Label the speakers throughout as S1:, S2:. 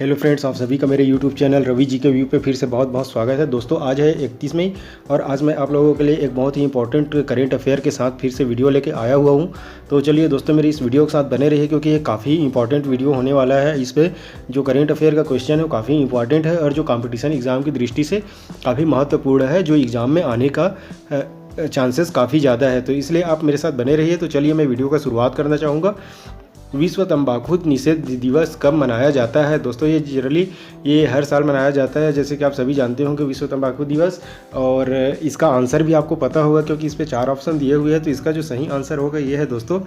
S1: Hello friends, आप सभी का मेरे यूट्यूब चैनल रवि जी के व्यू पे फिर से बहुत बहुत स्वागत है। दोस्तों आज है 31 मई और आज मैं आप लोगों के लिए एक बहुत ही इंपॉर्टेंट करेंट अफेयर के साथ फिर से वीडियो लेके आया हुआ हूं। तो चलिए दोस्तों, मेरी इस वीडियो के साथ बने रहिए क्योंकि ये काफ़ी इंपॉर्टेंट वीडियो होने वाला है। इस पर जो करेंट अफेयर का क्वेश्चन है वो काफ़ी इंपॉर्टेंट है और जो कॉम्पिटिशन एग्ज़ाम की दृष्टि से काफ़ी महत्वपूर्ण है, जो एग्ज़ाम में आने का चांसेस काफ़ी ज़्यादा है। तो इसलिए आप मेरे साथ बने रहिए। तो चलिए मैं वीडियो का शुरुआत करना चाहूँगा। विश्व तंबाकू निषेध दिवस कब मनाया जाता है? दोस्तों ये हर साल मनाया जाता है, जैसे कि आप सभी जानते होंगे विश्व तंबाकू दिवस। और इसका आंसर भी आपको पता होगा क्योंकि इस पे 4 ऑप्शन दिए हुए हैं। तो इसका जो सही आंसर होगा ये है दोस्तों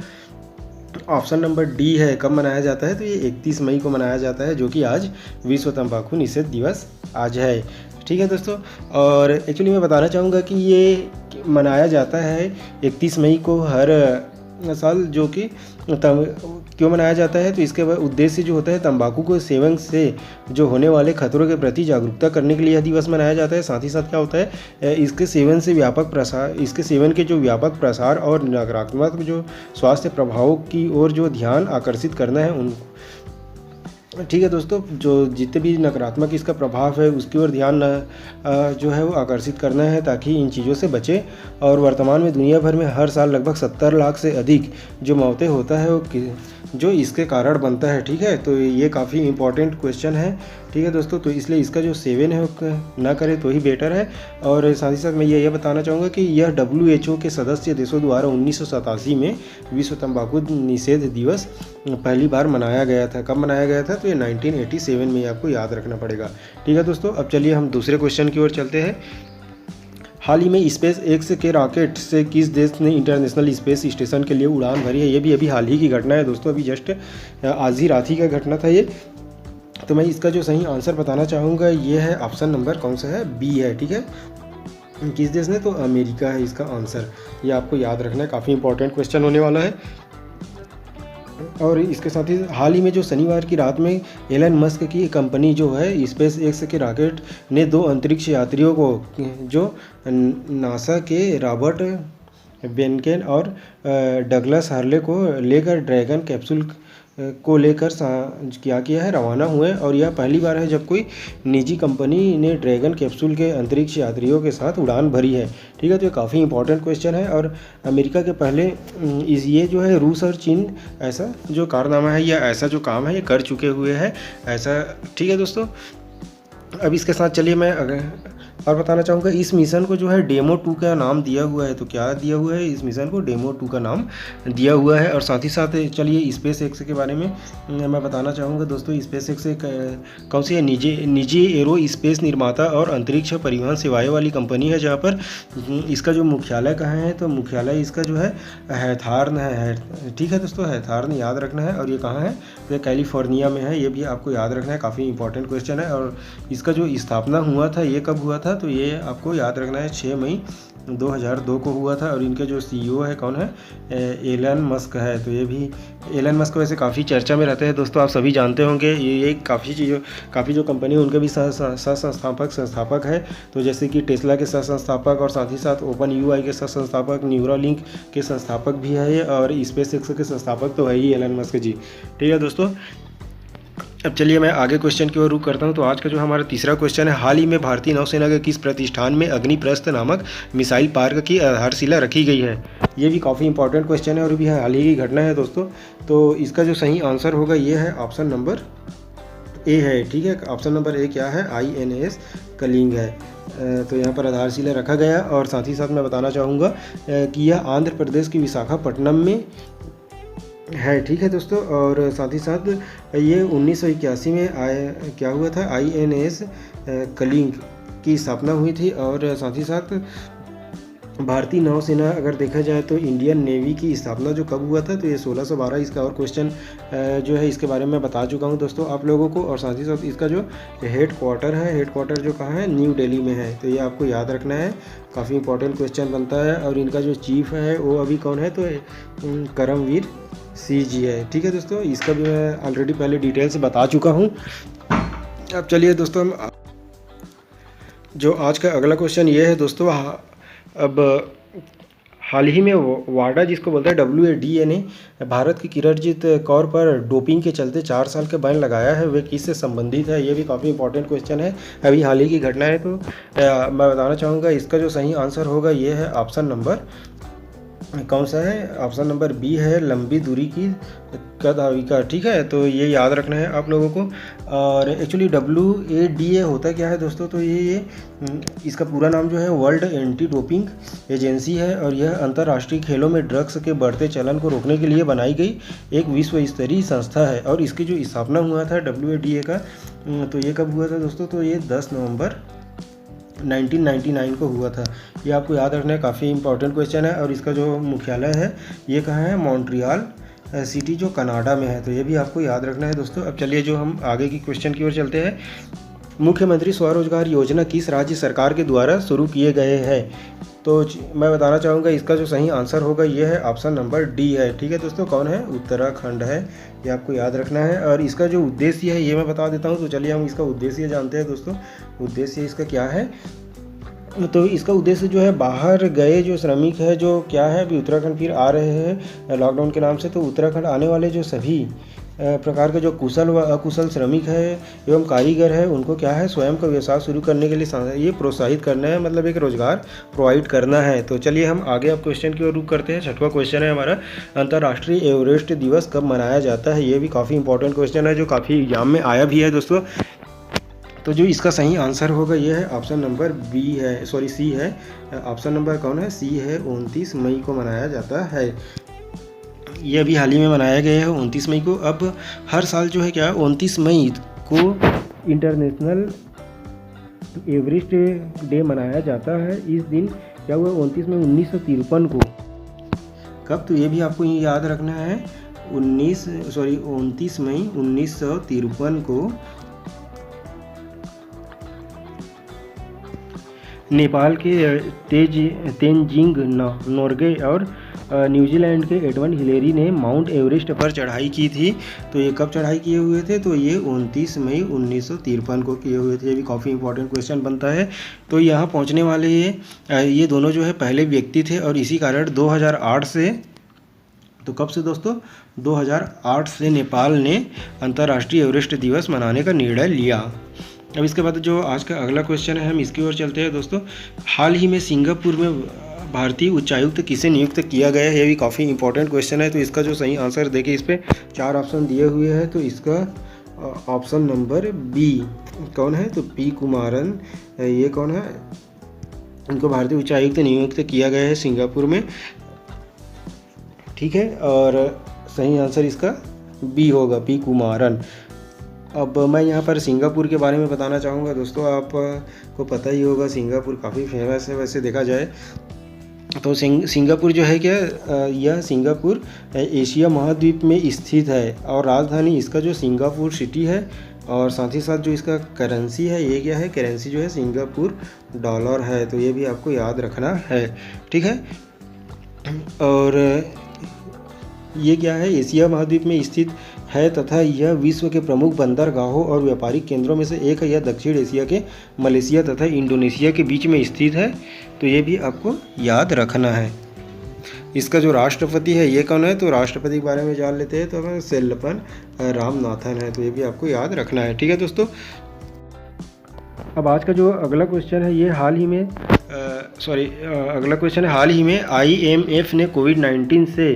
S1: ऑप्शन नंबर डी है। कब मनाया जाता है? तो ये 31 मई को मनाया जाता है, जो कि आज विश्व तंबाकू निषेध दिवस आज है। ठीक है दोस्तों, और एक्चुअली मैं बताना चाहूँगा कि ये मनाया जाता है 31 मई को हर साल, जो कि क्यों मनाया जाता है? तो इसके उद्देश्य जो होता है तंबाकू के सेवन से जो होने वाले खतरों के प्रति जागरूकता करने के लिए यह दिवस मनाया जाता है। साथ ही साथ क्या होता है, इसके सेवन के जो व्यापक प्रसार और नकारात्मक जो स्वास्थ्य प्रभावों की ओर जो ध्यान आकर्षित करना है उन ठीक है दोस्तों, जो जितने भी नकारात्मक इसका प्रभाव है उसकी ओर ध्यान जो है वो आकर्षित करना है ताकि इन चीज़ों से बचें। और वर्तमान में दुनिया भर में हर साल लगभग 70 लाख से अधिक जो मौतें होता है वो जो इसके कारण बनता है। ठीक है, तो ये काफ़ी इंपॉर्टेंट क्वेश्चन है। ठीक है दोस्तों, तो इसलिए इसका जो सेवन है वो ना करें तो ही बेटर है। और साथ ही साथ मैं ये बताना चाहूँगा कि यह WHO के सदस्य देशों द्वारा 1987 में विश्व तंबाकू निषेध दिवस पहली बार मनाया गया था। कब मनाया गया था? तो ये 1987 में, आपको याद रखना पड़ेगा। ठीक है दोस्तों, अब चलिए हम दूसरे क्वेश्चन की ओर चलते हैं। हाल ही में स्पेस एक्स के रॉकेट से किस देश ने इंटरनेशनल स्पेस स्टेशन के लिए उड़ान भरी है? ये भी अभी हाल ही की घटना है दोस्तों, अभी जस्ट आज ही रात ही का घटना था ये। तो मैं इसका जो सही आंसर बताना चाहूँगा ये है ऑप्शन नंबर कौन सा है? बी है। ठीक है, किस देश ने? तो अमेरिका है इसका आंसर। ये आपको याद रखना है, काफ़ी इंपॉर्टेंट क्वेश्चन होने वाला है। और इसके साथ ही हाल ही में जो शनिवार की रात में एलन मस्क की कंपनी जो है स्पेस एक्स के रॉकेट ने 2 अंतरिक्ष यात्रियों को जो नासा के रॉबर्ट बेनकेन और डगलस हार्ले को लेकर ड्रैगन कैप्सूल को लेकर क्या किया है, रवाना हुए। और यह पहली बार है जब कोई निजी कंपनी ने ड्रैगन कैप्सूल के अंतरिक्ष यात्रियों के साथ उड़ान भरी है। ठीक है, तो ये काफ़ी इंपॉर्टेंट क्वेश्चन है। और अमेरिका के पहले ये जो है रूस और चीन ऐसा जो कारनामा है या ऐसा जो काम है ये कर चुके हुए हैं ऐसा। ठीक है दोस्तों, अब इसके साथ चलिए मैं और बताना चाहूँगा इस मिशन को जो है डेमो 2 का नाम दिया हुआ है। तो क्या दिया हुआ है? इस मिशन को डेमो 2 का नाम दिया हुआ है। और साथ ही साथ चलिए स्पेस एक्स के बारे में मैं बताना चाहूँगा दोस्तों। स्पेस एक्स कौन सी है? निजी एरो स्पेस निर्माता और अंतरिक्ष परिवहन सेवाएं वाली कंपनी है, जहाँ पर इसका जो मुख्यालय कहाँ है? तो मुख्यालय इसका जो है हैथार्न है। ठीक है दोस्तों, हैथार्न याद रखना है। और ये कहाँ है? तो ये कैलिफोर्निया में है, ये भी आपको याद रखना है, काफ़ी इंपॉर्टेंट क्वेश्चन है। और इसका जो स्थापना हुआ था ये कब हुआ था? तो ये आपको याद रखना है 6 मई 2002 को हुआ था। और इनके जो CEO है कौन है? एलन मस्क है। तो ये भी एलन मस्क वैसे काफ़ी चर्चा में रहते हैं दोस्तों, आप सभी जानते होंगे। ये काफ़ी जो कंपनी है उनके भी संस्थापक है। तो जैसे कि टेस्ला के संस्थापक और साथ ही साथ ओपन UI के संस्थापक, न्यूरालिंक के संस्थापक भी है और स्पेस एक्स के संस्थापक तो है ही एलन मस्क जी। ठीक है दोस्तों, अब चलिए मैं आगे क्वेश्चन की ओर रुख करता हूं। तो आज का जो हमारा तीसरा क्वेश्चन है, हाल ही में भारतीय नौसेना के किस प्रतिष्ठान में अग्निप्रस्थ नामक मिसाइल पार्क की आधारशिला रखी गई है? ये भी काफ़ी इंपॉर्टेंट क्वेश्चन है और भी हाल ही की घटना है दोस्तों। तो इसका जो सही आंसर होगा ये है ऑप्शन नंबर ए है। ठीक है, ऑप्शन नंबर ए क्या है? INS कलिंग है। तो यहाँ पर आधारशिला रखा गया। और साथ ही साथ मैं बताना चाहूँगा कि यह आंध्र प्रदेश की विशाखापट्टनम में है। ठीक है दोस्तों, और साथ ही साथ ये 1981 में क्या हुआ था? INS कलिंग की स्थापना हुई थी। और साथ ही साथ भारतीय नौसेना अगर देखा जाए तो इंडियन नेवी की स्थापना जो कब हुआ था? तो ये 1612। इसका और क्वेश्चन जो है इसके बारे में बता चुका हूँ दोस्तों आप लोगों को। और साथ ही साथ इसका जो हेड क्वार्टर जो कहाँ है? न्यू दिल्ली में है। तो ये आपको याद रखना है, काफ़ी इंपॉर्टेंट क्वेश्चन बनता है। और इनका जो चीफ है वो अभी कौन है? तो करमवीर CG है। ठीक है दोस्तों, इसका भी मैं ऑलरेडी पहले डिटेल से बता चुका हूँ। अब चलिए दोस्तों, हम जो आज का अगला क्वेश्चन ये है दोस्तों, अब हाल ही में वाडा जिसको बोलते हैं WADA ने भारत की किरणजीत कौर पर डोपिंग के चलते 4 साल का बैन लगाया है, वे किससे संबंधित है? ये भी काफ़ी इंपॉर्टेंट क्वेश्चन है, अभी हाल ही की घटना है। तो मैं बताना चाहूँगा इसका जो सही आंसर होगा ये है ऑप्शन नंबर कौन सा है, ऑप्शन नंबर बी है, लंबी दूरी की धाविका। ठीक है, तो ये याद रखना है आप लोगों को। और एक्चुअली WADA होता क्या है दोस्तों, तो ये इसका पूरा नाम जो है वर्ल्ड एंटी डोपिंग एजेंसी है, और यह अंतर्राष्ट्रीय खेलों में ड्रग्स के बढ़ते चलन को रोकने के लिए बनाई गई एक विश्व स्तरीय संस्था है। और इसकी जो स्थापना हुआ था WADA का, तो ये कब हुआ था दोस्तों, तो ये 10 नवंबर 1999 को हुआ था। ये आपको याद रखना है, काफ़ी इंपॉर्टेंट क्वेश्चन है। और इसका जो मुख्यालय है ये कहाँ है, मॉन्ट्रियल सिटी जो कनाडा में है, तो ये भी आपको याद रखना है दोस्तों। अब चलिए जो हम आगे की क्वेश्चन की ओर चलते हैं। मुख्यमंत्री स्वरोजगार योजना किस राज्य सरकार के द्वारा शुरू किए गए हैं? तो मैं बताना चाहूँगा इसका जो सही आंसर होगा ये है ऑप्शन नंबर डी है। ठीक है दोस्तों, कौन है, उत्तराखंड है, ये आपको याद रखना है। और इसका जो उद्देश्य है ये मैं बता देता हूँ। तो चलिए हम इसका उद्देश्य जानते हैं दोस्तों। उद्देश्य इसका क्या है, तो इसका उद्देश्य जो है बाहर गए जो श्रमिक है, जो क्या है अभी उत्तराखंड फिर आ रहे हैं लॉकडाउन के नाम से, तो उत्तराखंड आने वाले जो सभी प्रकार के जो कुशल व अकुशल श्रमिक है एवं कारीगर है, उनको क्या है स्वयं का व्यवसाय शुरू करने के लिए ये प्रोत्साहित करना है, मतलब एक रोजगार प्रोवाइड करना है। तो चलिए हम आगे अब क्वेश्चन की ओर रुख करते हैं। 6वां क्वेश्चन है हमारा, अंतर्राष्ट्रीय एवरेस्ट दिवस कब मनाया जाता है? ये भी काफ़ी इंपॉर्टेंट क्वेश्चन है, जो काफ़ी एग्जाम में आया भी है दोस्तों। तो जो इसका सही आंसर होगा ये है ऑप्शन नंबर सी है। ऑप्शन नंबर कौन है, सी है, 29 मई को मनाया जाता है। ये अभी हाल ही में मनाया गया है 29 मई को। अब हर साल जो है क्या 29 मई को इंटरनेशनल एवरेस्ट डे मनाया जाता है। इस दिन क्या हुआ 29 मई 1953 को, कब, तो ये भी आपको याद रखना है। 29 मई 1953 को नेपाल के तेंजिंग नोर्गे और न्यूजीलैंड के एडमंड हिलेरी ने माउंट एवरेस्ट पर चढ़ाई की थी। तो ये कब चढ़ाई किए हुए थे, तो ये 29 मई 1953 को किए हुए थे। ये भी काफ़ी इंपॉर्टेंट क्वेश्चन बनता है। तो यहाँ पहुँचने वाले ये दोनों जो है पहले व्यक्ति थे, और इसी कारण 2008 से, तो कब से दोस्तों, 2008 से नेपाल ने अंतर्राष्ट्रीय एवरेस्ट दिवस मनाने का निर्णय लिया। अब इसके बाद जो आज का अगला क्वेश्चन है हम इसकी ओर चलते हैं दोस्तों। हाल ही में सिंगापुर में भारतीय उच्चायुक्त किसे नियुक्त किया गया है? ये भी काफ़ी इंपॉर्टेंट क्वेश्चन है। तो इसका जो सही आंसर देखिए, इस पर 4 ऑप्शन दिए हुए हैं। तो इसका ऑप्शन नंबर बी कौन है, तो पी कुमारन, ये कौन है, इनको भारतीय उच्चायुक्त नियुक्त किया गया है सिंगापुर में। ठीक है, और सही आंसर इसका बी होगा, पी कुमारन। अब मैं यहाँ पर सिंगापुर के बारे में बताना चाहूँगा दोस्तों। आपको पता ही होगा सिंगापुर काफ़ी फेमस है वैसे देखा जाए तो। सिंगापुर जो है क्या, यह सिंगापुर एशिया महाद्वीप में स्थित है, और राजधानी इसका जो सिंगापुर सिटी है, और साथ ही साथ जो इसका करेंसी है ये क्या है, करेंसी जो है सिंगापुर डॉलर है। तो ये भी आपको याद रखना है। ठीक है, और ये क्या है, एशिया महाद्वीप में स्थित है तथा यह विश्व के प्रमुख बंदरगाहों और व्यापारिक केंद्रों में से एक है। यह दक्षिण एशिया के मलेशिया तथा इंडोनेशिया के बीच में स्थित है। तो ये भी आपको याद रखना है। इसका जो राष्ट्रपति है ये कौन है, तो राष्ट्रपति के बारे में जान लेते हैं। तो सेल्लपन रामनाथन है। तो ये भी आपको याद रखना है। ठीक है दोस्तों, अब आज का जो अगला क्वेश्चन है ये हाल ही में अगला क्वेश्चन है, हाल ही में IMF ने कोविड-19 से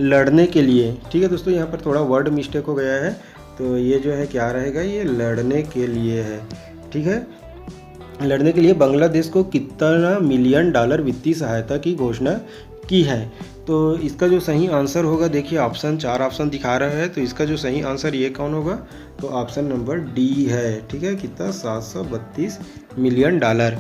S1: लड़ने के लिए, ठीक है दोस्तों, यहाँ पर थोड़ा वर्ड मिस्टेक हो गया है। तो ये जो है क्या रहेगा, ये लड़ने के लिए है। ठीक है, लड़ने के लिए बांग्लादेश को कितना मिलियन डॉलर वित्तीय सहायता की घोषणा की है। तो इसका जो सही आंसर होगा, देखिए ऑप्शन 4 ऑप्शन दिखा रहा है। तो इसका जो सही आंसर ये कौन होगा, तो ऑप्शन नंबर डी है। ठीक है, कितना, 732 मिलियन डॉलर।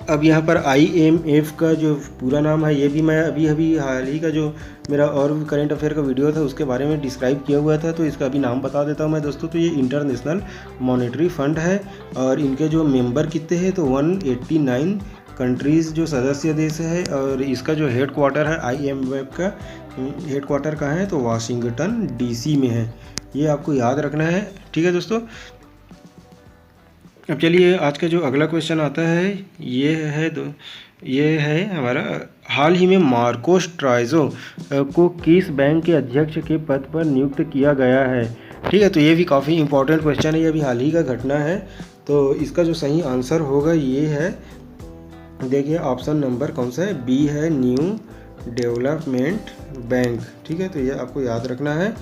S1: अब यहाँ पर IMF का जो पूरा नाम है ये भी मैं अभी हाल ही का जो मेरा और करंट अफेयर का वीडियो था उसके बारे में डिस्क्राइब किया हुआ था। तो इसका अभी नाम बता देता हूँ मैं दोस्तों। तो ये इंटरनेशनल मॉनेटरी फंड है, और इनके जो मेंबर कितने हैं, तो 189 कंट्रीज़ जो सदस्य देश है। और इसका जो हेड क्वार्टर है, IMF का हेड क्वार्टर कहाँ है, तो वाशिंगटन DC में है। ये आपको याद रखना है। ठीक है दोस्तों, अब चलिए आज का जो अगला क्वेश्चन आता है ये है ये है हमारा, हाल ही में मार्कोस ट्राइजो को किस बैंक के अध्यक्ष के पद पर नियुक्त किया गया है। ठीक है, तो ये भी काफ़ी इंपॉर्टेंट क्वेश्चन है, ये अभी हाल ही का घटना है। तो इसका जो सही आंसर होगा ये है, देखिए ऑप्शन नंबर कौन सा है, बी है, न्यू डेवलपमेंट बैंक। ठीक है, तो ये आपको याद रखना है।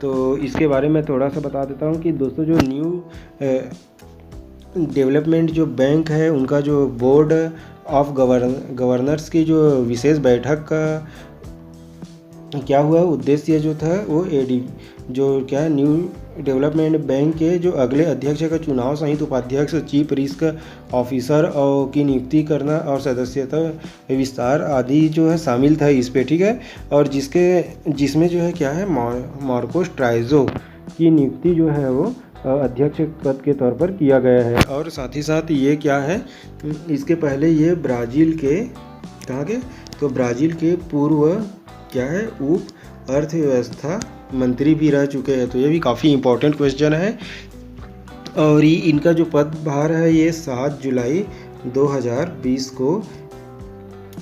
S1: तो इसके बारे में थोड़ा सा बता देता हूँ कि दोस्तों जो न्यू डेवलपमेंट जो बैंक है उनका जो बोर्ड ऑफ गवर्नर्स की जो विशेष बैठक का क्या हुआ, उद्देश्य जो था वो जो क्या है, न्यू डेवलपमेंट बैंक के जो अगले अध्यक्ष का चुनाव सहित उपाध्यक्ष, चीफ रिस्क ऑफिसर और की नियुक्ति करना और सदस्यता विस्तार आदि जो है शामिल था इस पे। ठीक है, और जिसमें जो है क्या है, मार्कोस ट्राइजो की नियुक्ति जो है वो अध्यक्ष पद के तौर पर किया गया है। और साथ ही साथ ये क्या है, इसके पहले ये ब्राज़ील के, कहाँ के, तो ब्राज़ील के पूर्व क्या है, उप अर्थव्यवस्था मंत्री भी रह चुके हैं। तो ये भी काफ़ी इंपॉर्टेंट क्वेश्चन है। और ये इनका जो पदभार है ये 7 जुलाई 2020 को,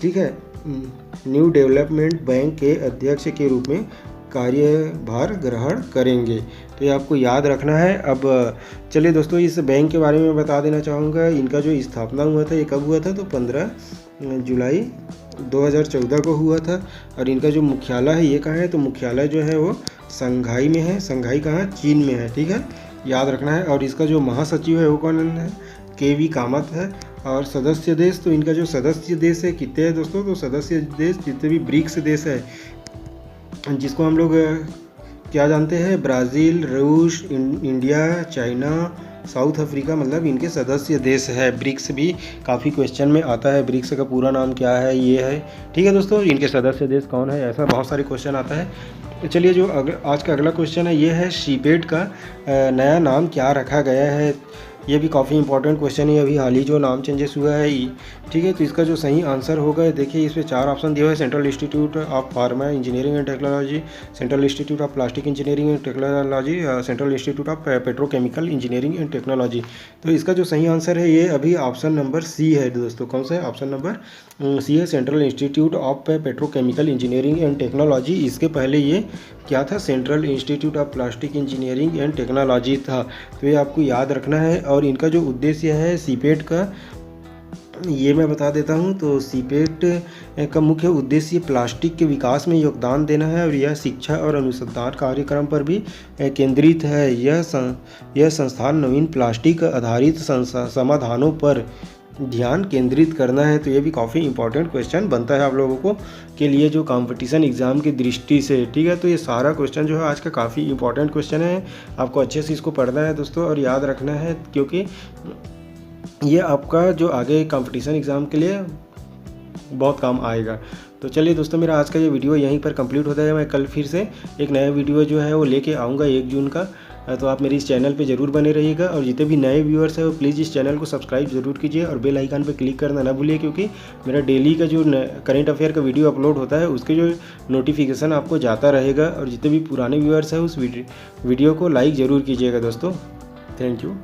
S1: ठीक है, न्यू डेवलपमेंट बैंक के अध्यक्ष के रूप में कार्यभार ग्रहण करेंगे। तो ये आपको याद रखना है। अब चलिए दोस्तों, इस बैंक के बारे में बता देना चाहूँगा। इनका जो स्थापना हुआ था ये कब हुआ था, तो 15 जुलाई 2014 को हुआ था। और इनका जो मुख्यालय है ये कहाँ है, तो मुख्यालय जो है वो शंघाई में है। शंघाई कहाँ, चीन में है। ठीक है, याद रखना है। और इसका जो महासचिव है वो कौन है, KV कामत है। और सदस्य देश, तो इनका जो सदस्य देश है कितने हैं दोस्तों, तो सदस्य देश जितने भी ब्रिक्स देश है, जिसको हम लोग क्या जानते हैं, ब्राज़ील, रूस, इंडिया, चाइना, साउथ अफ्रीका, मतलब इनके सदस्य देश है। ब्रिक्स भी काफ़ी क्वेश्चन में आता है, ब्रिक्स का पूरा नाम क्या है, ये है। ठीक है दोस्तों, इनके सदस्य देश कौन है, ऐसा बहुत सारे क्वेश्चन आता है। चलिए, जो आज का अगला क्वेश्चन है ये है, सीपेट का नया नाम क्या रखा गया है। ये भी काफ़ी इंपॉर्टेंट क्वेश्चन है, अभी हाल ही जो नाम चेंजेस हुआ है। ठीक है, तो इसका जो सही आंसर होगा, देखिए इसमें 4 ऑप्शन दिया हुआ है, central institute of pharma engineering and technology, central institute of plastic engineering and technology, central institute of petrochemical engineering and technology. तो इसका जो सही आंसर है ये अभी ऑप्शन नंबर सी है दोस्तों। कौन सा है, ऑप्शन नंबर सी है, central institute of petrochemical engineering and technology. इसके पहले ये क्या था, central institute of plastic engineering and technology था। तो ये आपको याद रखना है। और इनका जो उद्देश्य है सीपेट का, ये मैं बता देता हूँ। तो सीपेट का मुख्य उद्देश्य प्लास्टिक के विकास में योगदान देना है, और यह शिक्षा और अनुसंधान कार्यक्रम पर भी केंद्रित है। यह संस्थान नवीन प्लास्टिक आधारित समाधानों पर ध्यान केंद्रित करना है। तो ये भी काफ़ी इंपॉर्टेंट क्वेश्चन बनता है आप लोगों को के लिए, जो कंपटीशन एग्ज़ाम की दृष्टि से। ठीक है, तो ये सारा क्वेश्चन जो है आज का काफ़ी इंपॉर्टेंट क्वेश्चन है। आपको अच्छे से इसको पढ़ना है दोस्तों, और याद रखना है, क्योंकि ये आपका जो आगे कंपटीशन एग्ज़ाम के लिए बहुत काम आएगा। तो चलिए दोस्तों, मेरा आज का ये वीडियो यहीं पर कंप्लीट होता है। मैं कल फिर से एक नया वीडियो जो है वो लेके आऊँगा 1 जून का। तो आप मेरे इस चैनल पे ज़रूर बने रहिएगा, और जितने भी नए व्यूअर्स हैं वो प्लीज़ इस चैनल को सब्सक्राइब ज़रूर कीजिए और बेल आइकन पे क्लिक करना ना भूलिए, क्योंकि मेरा डेली का जो करंट अफेयर का वीडियो अपलोड होता है उसके जो नोटिफिकेशन आपको जाता रहेगा। और जितने भी पुराने व्यूअर्स हैं उस वीडियो को लाइक ज़रूर कीजिएगा दोस्तों। Thank you.